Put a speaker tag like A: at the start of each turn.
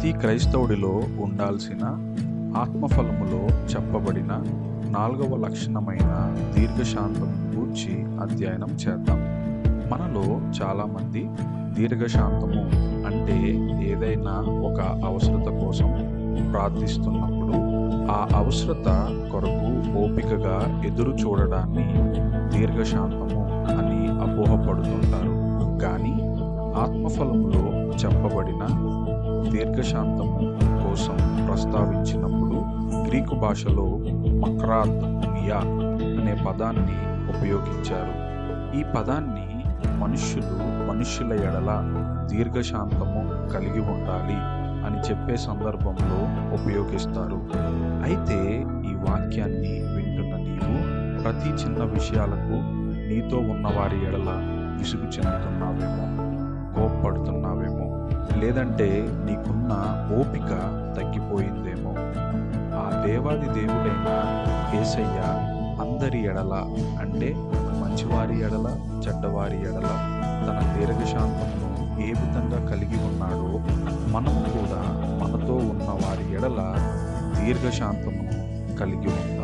A: ప్రతి క్రైస్తవుడిలో ఉండాల్సిన ఆత్మఫలములో చెప్పబడిన 4వ లక్షణమైన దీర్ఘశాంతం గూర్చి అధ్యయనం చేద్దాం. మనలో చాలామంది దీర్ఘశాంతము అంటే ఏదైనా ఒక అవసరత కోసం ప్రార్థిస్తున్నప్పుడు ఆ అవసరత కొరకు ఓపికగా ఎదురు చూడడాన్ని దీర్ఘశాంతము అని అపోహపడుతుంటారు. కానీ ఆత్మఫలములో చెప్పబడిన దీర్ఘశాంతము కోసం ప్రస్తావించినప్పుడు గ్రీకు భాషలో మక్రాథ్మియా అనే పదాన్ని ఉపయోగించారు. ఈ పదాన్ని మనుష్యుల ఎడల దీర్ఘశాంతము కలిగి ఉండాలి అని చెప్పే సందర్భంలో ఉపయోగిస్తారు. అయితే ఈ వాక్యాన్ని వింటున్న నీవు ప్రతి చిన్న విషయాలకు నీతో ఉన్నవారి ఎడల విసుగు చెందుతున్నావేమో, కోప్పడుతున్నావేమో, లేదంటే నీకున్న ఓపిక తగ్గిపోయిందేమో. ఆ దేవాది దేవుడైన యేసయ్య అందరి ఎడల అంటే మంచివారి ఎడల చెడ్డవారి ఎడల తన దీర్ఘశాంతమును ఏ విధంగా కలిగి ఉన్నాడో మనము కూడా మనతో ఉన్న వారి ఎడల దీర్ఘశాంతమును కలిగి ఉందాం.